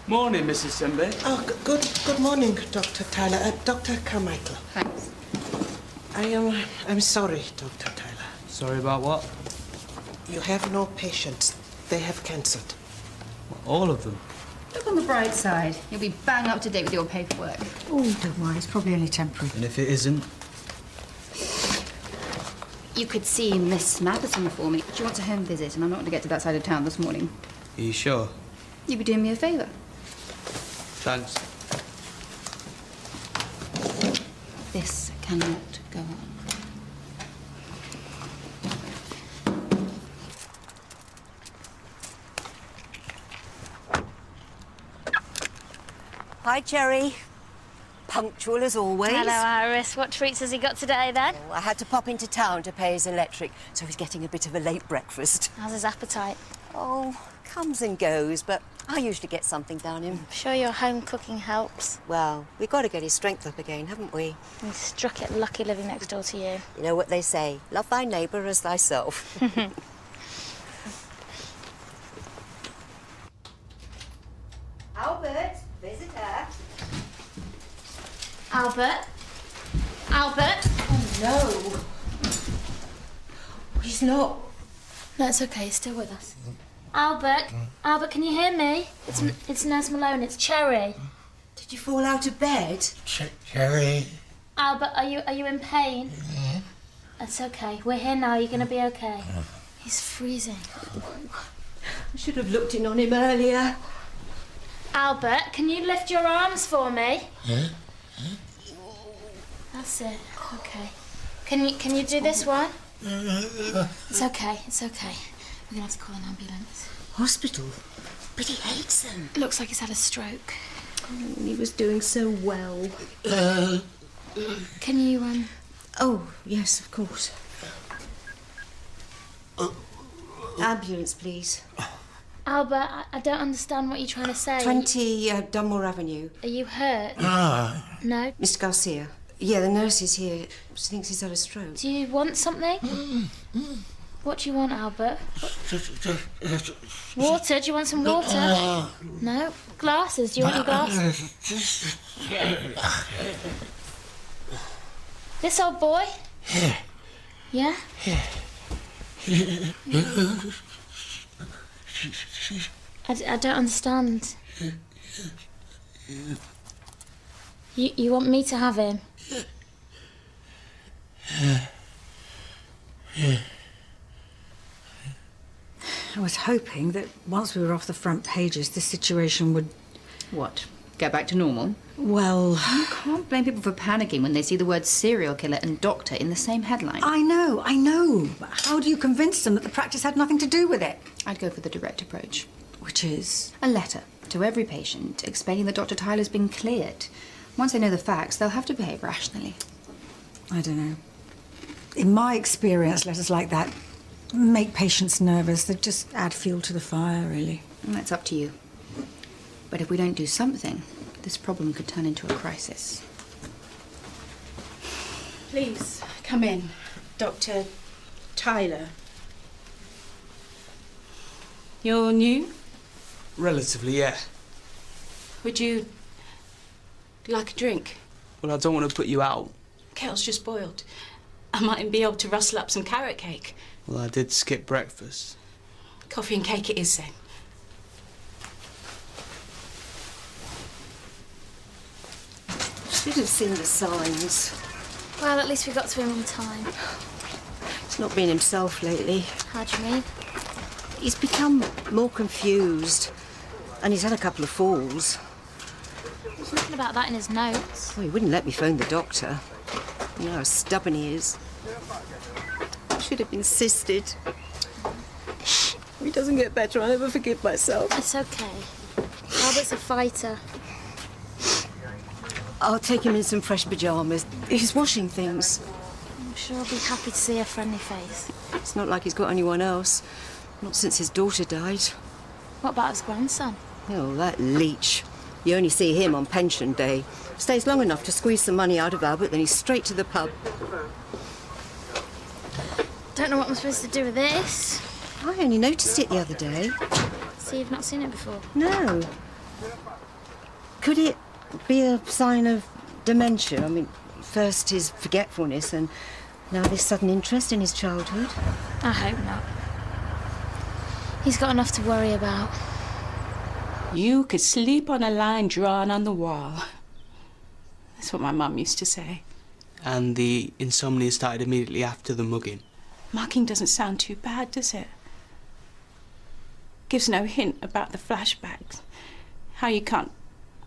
Morning, Mrs. Simby. Oh, good morning, Dr. Tyler. Dr. Carmichael. Thanks. I'm sorry, Dr. Tyler. Sorry about what? You have no patients. They have cancelled. All of them? Look on the bright side. You'll be bang up to date with your paperwork. Oh, don't worry. It's probably only temporary. And if it isn't? You could see Miss Matheson for me. She wants a home visit, and I'm not going to get to that side of town this morning. Are you sure? You'd be doing me a favour. Thanks. This cannot go on. Hi, Cherry. Punctual as always. Hello, Iris. What treats has he got today, then? Oh, I had to pop into town to pay his electric, so he's getting a bit of a late breakfast. How's his appetite? Oh, comes and goes, but I usually get something down him. I'm sure your home cooking helps. Well, we've got to get his strength up again, haven't we? He struck it lucky living next door to you. You know what they say, love thy neighbour as thyself. Albert, visitor. Albert? Albert? Oh, no. He's not. No, it's okay. He's still with us. Albert? Albert, can you hear me? It's Nurse Malone. It's Cherry. Did you fall out of bed? Cherry. Albert, are you in pain? That's okay. We're here now. You're going to be okay. He's freezing. I should have looked in on him earlier. Albert, can you lift your arms for me? That's it. Okay. Can you do this one? It's okay. It's okay. We're gonna have to call an ambulance. Hospital? But he hates them. Looks like he's had a stroke. Oh, he was doing so well. Can you Oh, yes, of course. Ambulance, please. Albert, I don't understand what you're trying to say. 20 Dunmore Avenue. Are you hurt? No? Mr. Garcia. Yeah, the nurse is here. She thinks he's had a stroke. Do you want something? What do you want, Albert? Water? Do you want some water? No? Glasses? Do you want your glasses? This old boy? Yeah? I don't understand. You want me to have him? I was hoping that once we were off the front pages, this situation would... What? Get back to normal? Well... You can't blame people for panicking when they see the words serial killer and doctor in the same headline. I know. But how do you convince them that the practice had nothing to do with it? I'd go for the direct approach. Which is? A letter to every patient explaining that Dr. Tyler's been cleared. Once they know the facts, they'll have to behave rationally. I don't know. In my experience, letters like that make patients nervous. They just add fuel to the fire, really. That's up to you. But if we don't do something, this problem could turn into a crisis. Please, come in. Dr. Tyler. You're new? Relatively, yeah. Would you like a drink? Well, I don't want to put you out. Kettle's just boiled. I mightn't be able to rustle up some carrot cake. Well, I did skip breakfast. Coffee and cake it is, then. Should have seen the signs. Well, at least we got to him on time. He's not been himself lately. How do you mean? He's become more confused. And he's had a couple of falls. There's nothing about that in his notes. Well, he wouldn't let me phone the doctor. You know how stubborn he is. I should have insisted. If he doesn't get better, I'll never forgive myself. It's okay. Albert's a fighter. I'll take him in some fresh pyjamas. He's washing things. I'm sure he'll be happy to see a friendly face. It's not like he's got anyone else. Not since his daughter died. What about his grandson? Oh, that leech. You only see him on pension day. Stays long enough to squeeze some money out of Albert, then he's straight to the pub. Don't know what I'm supposed to do with this. I only noticed it the other day. See, you've not seen it before. No. Could it be a sign of dementia? I mean, first his forgetfulness and now this sudden interest in his childhood. I hope not. He's got enough to worry about. You could sleep on a line drawn on the wall. That's what my mum used to say. And the insomnia started immediately after the mugging. Mugging doesn't sound too bad, does it? Gives no hint about the flashbacks. How you can't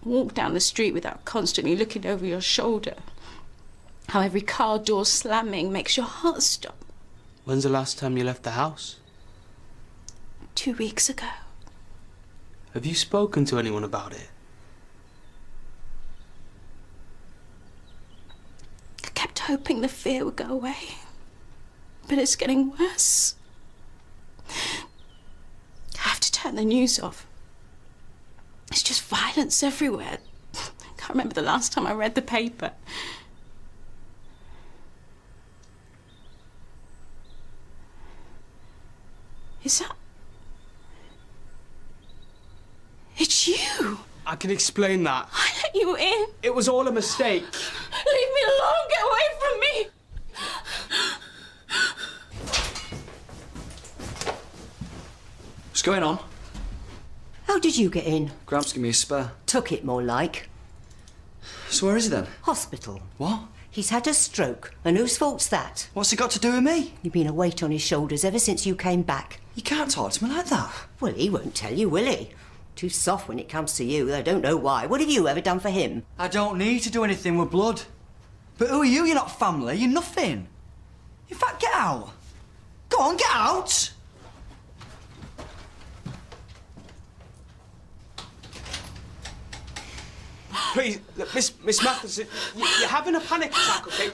walk down the street without constantly looking over your shoulder. How every car door slamming makes your heart stop. When's the last time you left the house? 2 weeks ago. Have you spoken to anyone about it? I kept hoping the fear would go away. But it's getting worse. I have to turn the news off. It's just violence everywhere. I can't remember the last time I read the paper. Is that... It's you! I can explain that. I let you in. It was all a mistake. Leave me alone. Get away from me. What's going on? How did you get in? Gramps give me a spare. Took it more like. So where is he then? Hospital. What? He's had a stroke, and whose fault's that? What's it got to do with me? You've been a weight on his shoulders ever since you came back. You can't talk to me like that. Well, he won't tell you, will he? Too soft when it comes to you. I don't know why. What have you ever done for him? I don't need to do anything with blood. But who are you? You're not family. You're nothing. In fact, get out. Go on, get out. Please, look, Miss Matheson, you're having a panic attack, okay?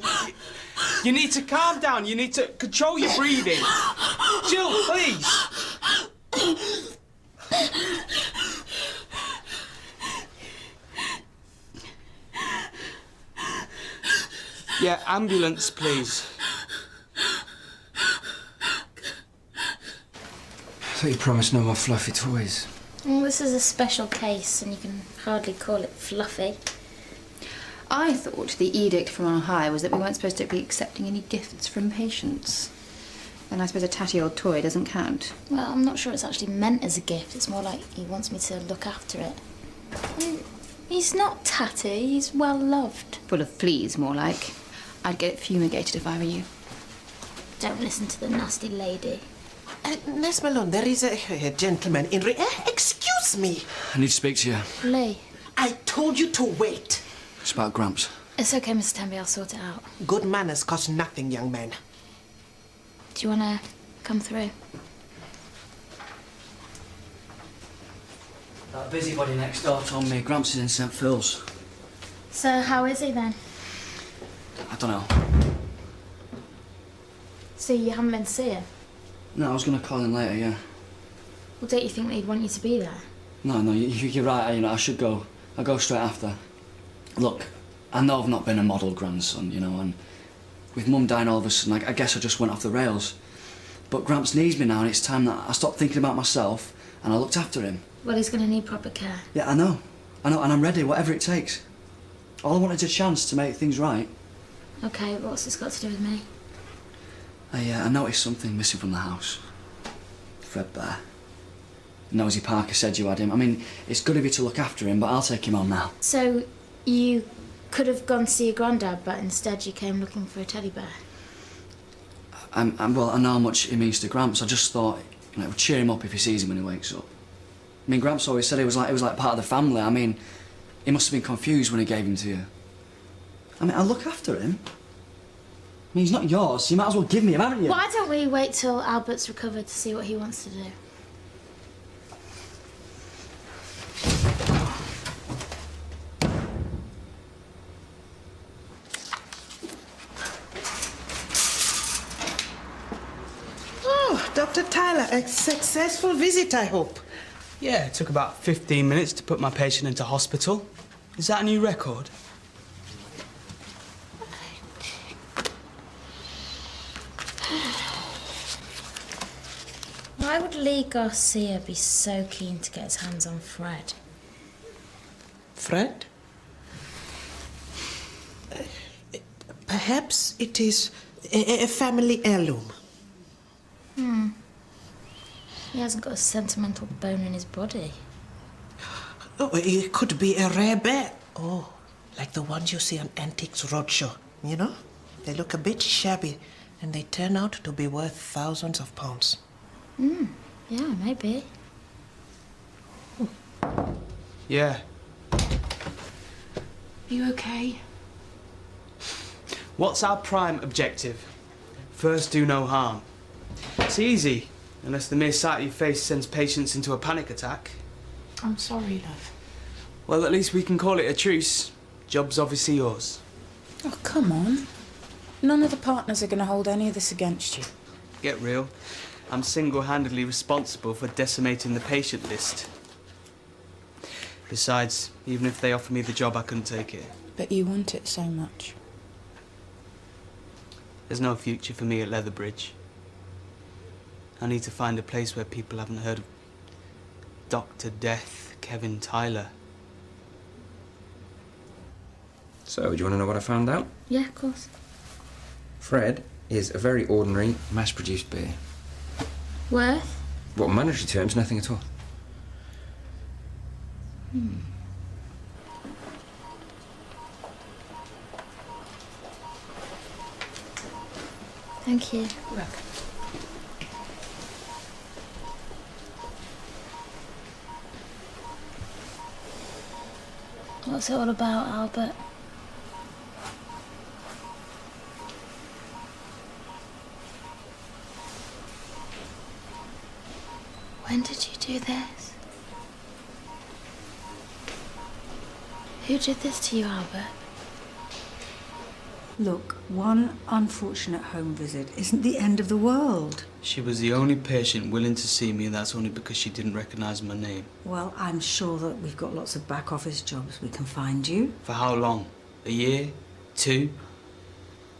You need to calm down. You need to control your breathing. Jill, please. Yeah, ambulance, please. I thought you promised no more fluffy toys. Well, this is a special case, and you can hardly call it fluffy. I thought the edict from on high was that we weren't supposed to be accepting any gifts from patients. And I suppose a tatty old toy doesn't count. Well, I'm not sure it's actually meant as a gift. It's more like he wants me to look after it. He's not tatty. He's well loved. Full of fleas, more like. I'd get it fumigated if I were you. Don't listen to the nasty lady. Nurse Malone, there is a gentleman in excuse me. I need to speak to you. Lee. I told you to wait. It's about Gramps. It's okay, Mr. Tenby. I'll sort it out. Good manners cost nothing, young man. Do you want to come through? That busybody next door told me Gramps is in St. Phil's. So, how is he then? I don't know. So, you haven't been to see him? No, I was going to call him later, yeah. Well, don't you think that he'd want you to be there? No, you're right. I should go. I'll go straight after. Look, I know I've not been a model grandson, and with Mum dying all of a sudden, I guess I just went off the rails. But Gramps needs me now, and it's time that I stopped thinking about myself and I looked after him. Well, he's going to need proper care. Yeah, I know, and I'm ready, whatever it takes. All I want is a chance to make things right. Okay, what's this got to do with me? I noticed something missing from the house. Fredbear. Nosy Parker said you had him. I mean, it's good of you to look after him, but I'll take him on now. So, you could have gone to see your granddad, but instead you came looking for a teddy bear? Well, I know how much it means to Gramps. I just thought, it would cheer him up if he sees him when he wakes up. I mean, Gramps always said it was like part of the family. I mean, he must have been confused when he gave him to you. I mean, I'll look after him. I mean, he's not yours, so you might as well give me him, haven't you? Why don't we wait till Albert's recovered to see what he wants to do? Oh, Dr. Tyler, a successful visit, I hope. Yeah, it took about 15 minutes to put my patient into hospital. Is that a new record? Why would Lee Garcia be so keen to get his hands on Fred? Fred? Perhaps it is a family heirloom. He hasn't got a sentimental bone in his body. Oh, it could be a rare bear. Oh, like the ones you see on Antiques Roadshow, you know? They look a bit shabby, and they turn out to be worth thousands of pounds. Yeah, maybe. Yeah. You okay? What's our prime objective? First, do no harm. It's easy, unless the mere sight of your face sends patients into a panic attack. I'm sorry, love. Well, at least we can call it a truce. Job's obviously yours. Oh, come on. None of the partners are going to hold any of this against you. Get real. I'm single-handedly responsible for decimating the patient list. Besides, even if they offer me the job, I couldn't take it. But you want it so much. There's no future for me at Leatherbridge. I need to find a place where people haven't heard of Dr. Death, Kevin Tyler. So, do you want to know what I found out? Yeah, of course. Fred is a very ordinary, mass-produced beer. Worth? Well, in monetary terms, nothing at all. Thank you. What's it all about, Albert? When did you do this? Who did this to you, Albert? Look, one unfortunate home visit isn't the end of the world. She was the only patient willing to see me, and that's only because she didn't recognise my name. Well, I'm sure that we've got lots of back office jobs we can find you. For how long? A year? 2?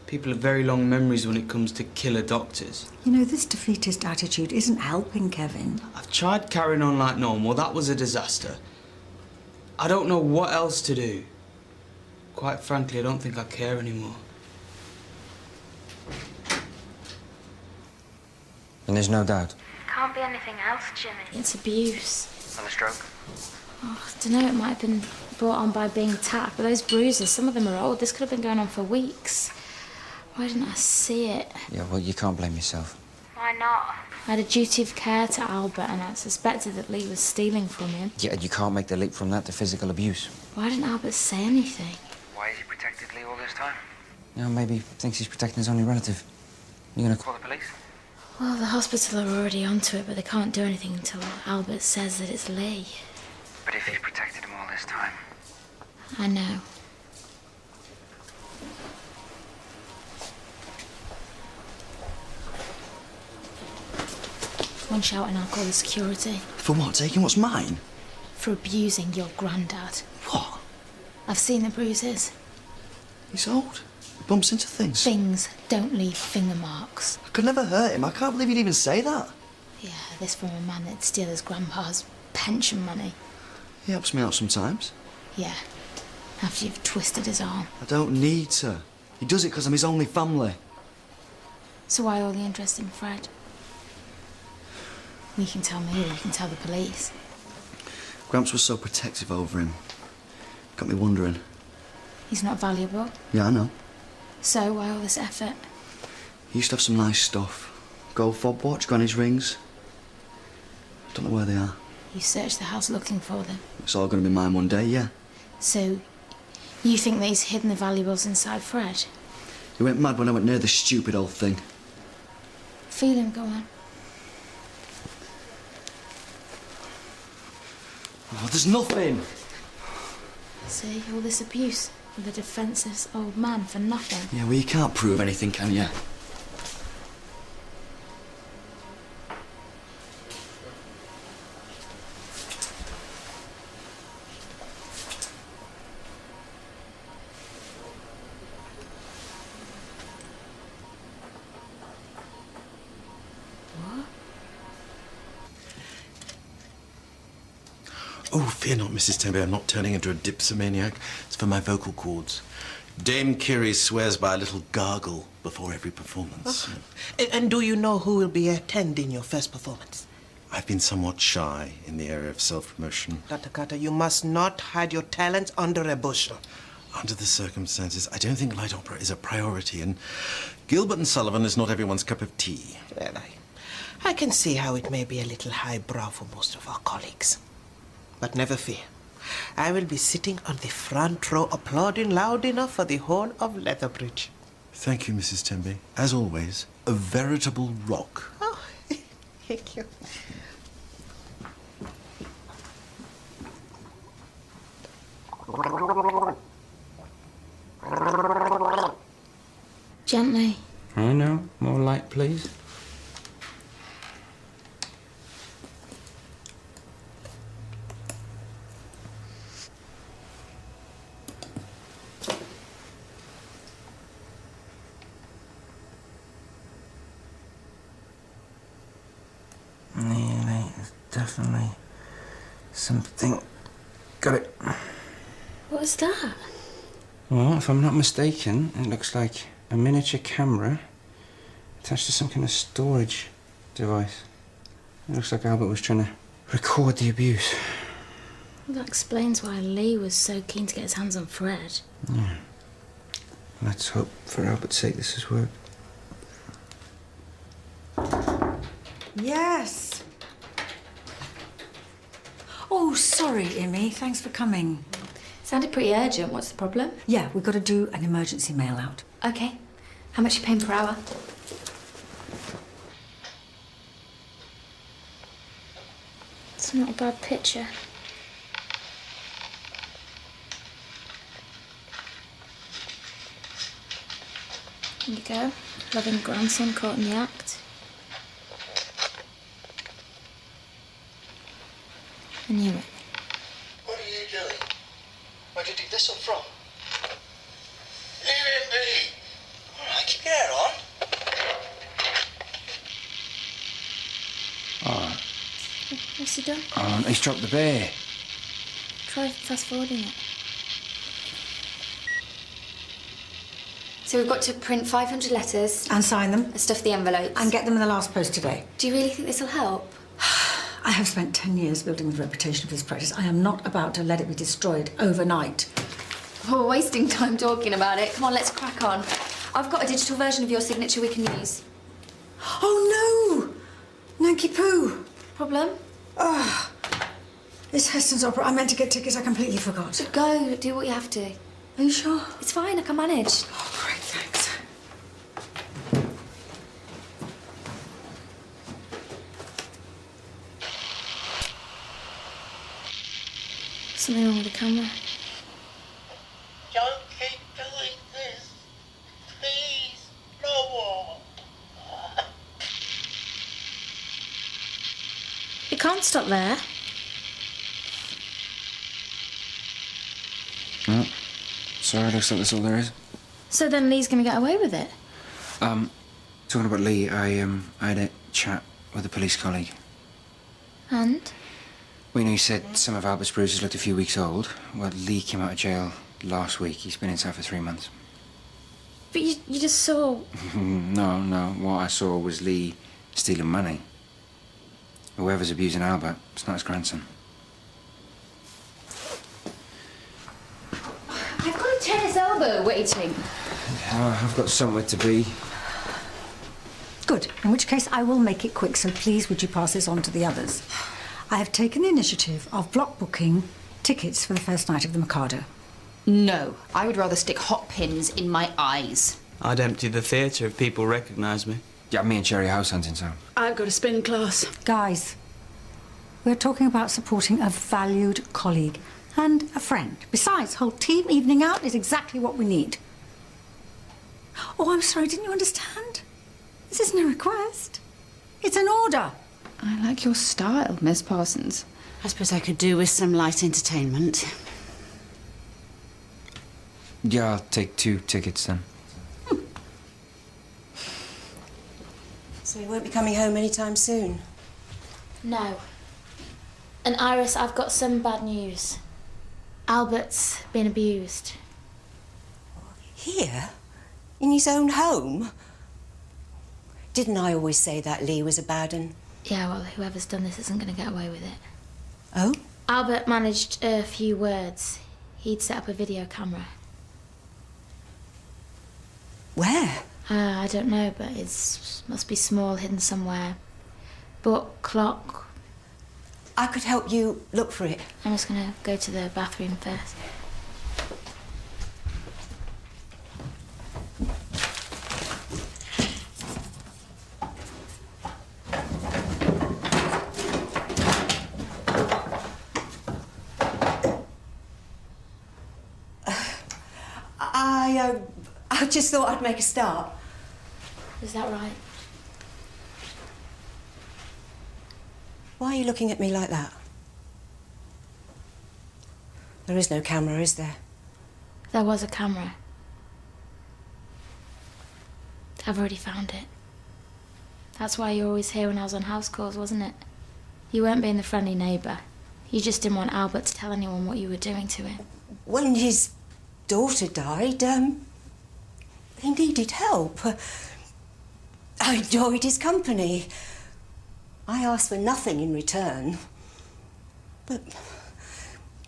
People have very long memories when it comes to killer doctors. You know, this defeatist attitude isn't helping, Kevin. I've tried carrying on like normal. That was a disaster. I don't know what else to do. Quite frankly, I don't think I care anymore. And there's no doubt. Can't be anything else, Jimmy. It's abuse. And a stroke? Oh, I don't know, it might have been brought on by being attacked, but those bruises, some of them are old. This could have been going on for weeks. Why didn't I see it? Yeah, well, you can't blame yourself. Why not? I had a duty of care to Albert, and I suspected that Lee was stealing from him. Yeah, you can't make the leap from that to physical abuse. Why didn't Albert say anything? Why has he protected Lee all this time? You know, maybe he thinks he's protecting his only relative. You gonna call the police? Well, the hospital are already onto it, but they can't do anything until Albert says that it's Lee. But if he's protected him all this time... I know. One shout and I'll call the security. For what? Taking what's mine? For abusing your granddad. What? I've seen the bruises. He's old. He bumps into things. Things don't leave finger marks. I could never hurt him. I can't believe you'd even say that. Yeah, this from a man that'd steal his grandpa's pension money. He helps me out sometimes. Yeah, after you've twisted his arm. I don't need to. He does it because I'm his only family. So why all the interest in Fred? You can tell me or you can tell the police. Gramps was so protective over him. Got me wondering. He's not valuable. Yeah, I know. So why all this effort? He used to have some nice stuff. Gold fob watch, granny's rings. Don't know where they are. You searched the house looking for them. It's all going to be mine one day, yeah. So, you think that he's hidden the valuables inside Fred? He went mad when I went near the stupid old thing. Feel him, go on. Oh, there's nothing. See, all this abuse of a defenceless old man for nothing. Yeah, well, you can't prove anything, can you? Oh, fear not, Mrs. Tembe. I'm not turning into a dipsomaniac. It's for my vocal cords. Dame Curie swears by a little gargle before every performance. And do you know who will be attending your first performance? I've been somewhat shy in the area of self-promotion. Dr. Carter, you must not hide your talents under a bushel. Under the circumstances, I don't think light opera is a priority, and Gilbert and Sullivan is not everyone's cup of tea. Well, I can see how it may be a little highbrow for most of our colleagues. But never fear. I will be sitting on the front row applauding loud enough for the whole of Lethbridge. Thank you, Mrs. Tembe. As always, a veritable rock. Oh, thank you. Gently. I know. More light, please. Nearly. Definitely something. Got it. What was that? Well, if I'm not mistaken, it looks like a miniature camera attached to some kind of storage device. It looks like Albert was trying to record the abuse. Well, that explains why Lee was so keen to get his hands on Fred. Yeah. Let's hope for Albert's sake this has worked. Yes. Oh, sorry, Imi. Thanks for coming. Sounded pretty urgent. What's the problem? Yeah, we've got to do an emergency mail out. Okay. How much are you paying per hour? It's not a bad picture. There you go. Loving grandson caught in the act. I knew it. What are you doing? Where did you this up from? Leave it be. All right, keep your hair on. Oh, What's he done? he's dropped the bear. Try fast forwarding it. So we've got to print 500 letters. And sign them. And stuff the envelopes. And get them in the last post today. Do you really think this will help? I have spent 10 years building the reputation of this practice. I am not about to let it be destroyed overnight. We're wasting time talking about it. Come on, let's crack on. I've got a digital version of your signature we can use. Oh, no! Nanky Poo! Problem? Oh, it's Heston's opera. I meant to get tickets. I completely forgot. Go, do what you have to. Are you sure? It's fine, I can manage. Oh, great, thanks. Something wrong with the camera. Don't keep doing this. Please, no more. It can't stop there. No. Sorry, looks like that's all there is. So then Lee's gonna get away with it? Talking about Lee, I had a chat with a police colleague. And? We know he said some of Albert's bruises looked a few weeks old. Well, Lee came out of jail last week. He's been inside for 3 months. But you just saw... No. What I saw was Lee stealing money. Whoever's abusing Albert, it's not his grandson. I've got a tennis elbow waiting. I've got somewhere to be. Good. In which case, I will make it quick, so please would you pass this on to the others. I have taken the initiative of block booking tickets for the first night of the Mikado. No, I would rather stick hot pins in my eyes. I'd empty the theatre if people recognised me. Yeah, me and Cherry house hunting, so. I've got a spin class. Guys, we're talking about supporting a valued colleague and a friend. Besides, whole team evening out is exactly what we need. Oh, I'm sorry, didn't you understand? This isn't a request. It's an order. I like your style, Miss Parsons. I suppose I could do with some light entertainment. Yeah, I'll take 2 tickets then. So you won't be coming home anytime soon? No. And Iris, I've got some bad news. Albert's been abused. Here? In his own home? Didn't I always say that Lee was a bad un? Yeah, well, whoever's done this isn't going to get away with it. Oh? Albert managed a few words. He'd set up a video camera. Where? I don't know, but it must be small, hidden somewhere. Book, clock. I could help you look for it. I'm just going to go to the bathroom first. I just thought I'd make a start. Is that right? Why are you looking at me like that? There is no camera, is there? There was a camera. I've already found it. That's why you were always here when I was on house calls, wasn't it? You weren't being the friendly neighbour. You just didn't want Albert to tell anyone what you were doing to him. When his daughter died, he needed help. I enjoyed his company. I asked for nothing in return. But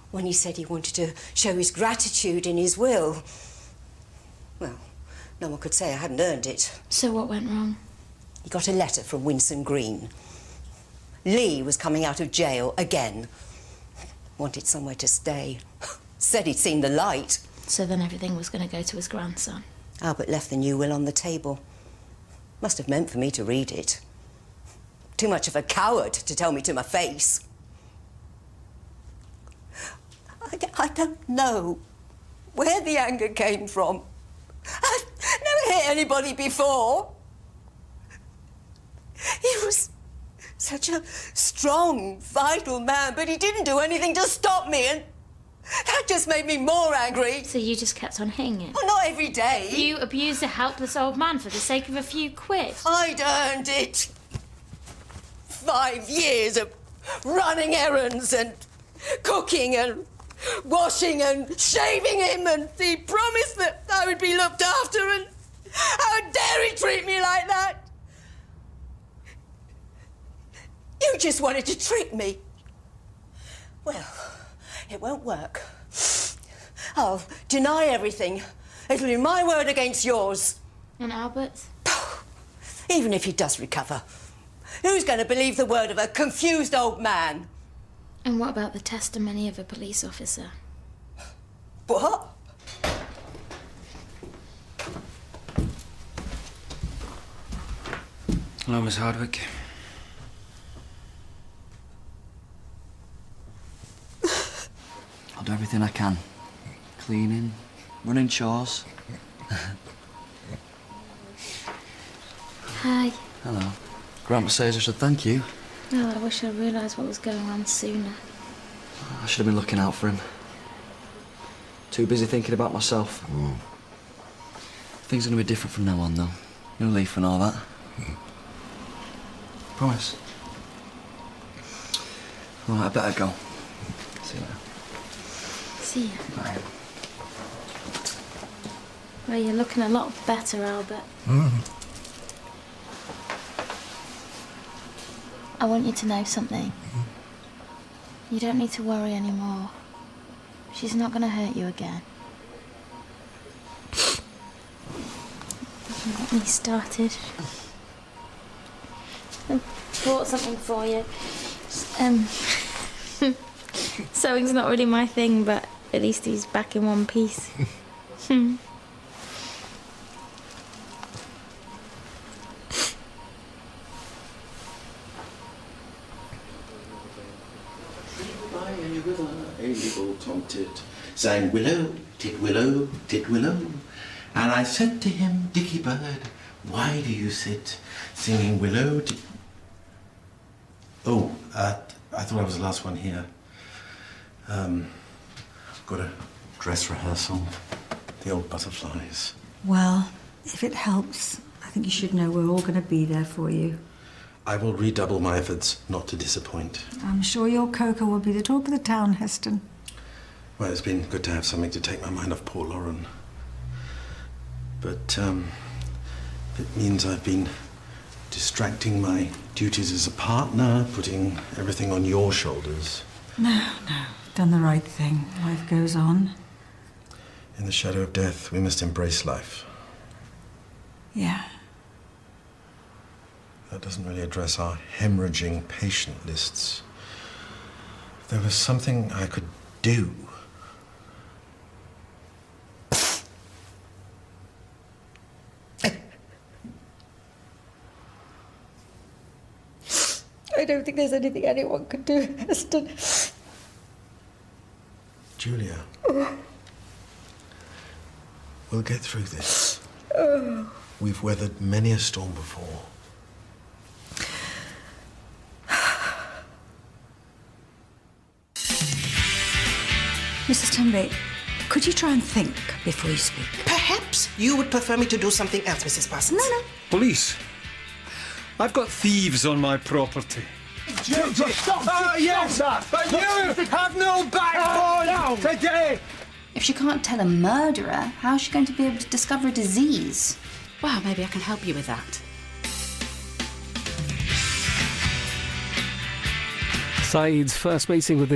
when he said he wanted to show his gratitude in his will, well, no one could say I hadn't earned it. So what went wrong? He got a letter from Winston Green. Lee was coming out of jail again. Wanted somewhere to stay. Said he'd seen the light. So then everything was going to go to his grandson. Albert left the new will on the table. Must have meant for me to read it. Too much of a coward to tell me to my face. I don't know where the anger came from. I've never hit anybody before. He was such a strong, vital man, but he didn't do anything to stop me, and that just made me more angry. So you just kept on hitting him? Well, not every day. You abused a helpless old man for the sake of a few quid? I'd earned it. 5 years of running errands and cooking and washing and shaving him, and he promised that I would be looked after, and how dare he treat me like that? You just wanted to trick me. Well, it won't work. I'll deny everything. It'll be my word against yours. And Albert? Even if he does recover, who's going to believe the word of a confused old man? And what about the testimony of a police officer? What? Hello, Miss Hardwick. I'll do everything I can. Cleaning, running chores. Hi. Hello. Grandpa says I should thank you. Well, I wish I'd realised what was going on sooner. I should have been looking out for him. Too busy thinking about myself. Things are going to be different from now on, though. No leaf and all that. Promise. All right, I better go. See you later. See ya. Bye. Well, you're looking a lot better, Albert. I want you to know something. You don't need to worry anymore. She's not going to hurt you again. Don't get me started. I brought something for you. Sewing's not really my thing, but at least he's back in one piece. A little tomtit sang willow, tit willow, tit willow. And I said to him, Dicky bird, why do you sit singing willow, tit... Oh, I thought I was the last one here. Got a dress rehearsal. The old butterflies. Well, if it helps, I think you should know we're all going to be there for you. I will redouble my efforts not to disappoint. I'm sure your cocoa will be the talk of the town, Heston. Well, it's been good to have something to take my mind off poor Lauren. But, it means I've been distracting my duties as a partner, putting everything on your shoulders. No. Done the right thing. Life goes on. In the shadow of death, we must embrace life. Yeah. That doesn't really address our hemorrhaging patient lists. If there was something I could do. I don't think there's anything anyone could do, Heston. Julia. We'll get through this. We've weathered many a storm before. Mrs. Tenby, could you try and think before you speak? Perhaps you would prefer me to do something else, Mrs. Parsons. No. Police. I've got thieves on my property. Stop! Oh, yes! But you have no backbone today! If she can't tell a murderer, how's she going to be able to discover a disease? Well, maybe I can help you with that. Saeed's first meeting with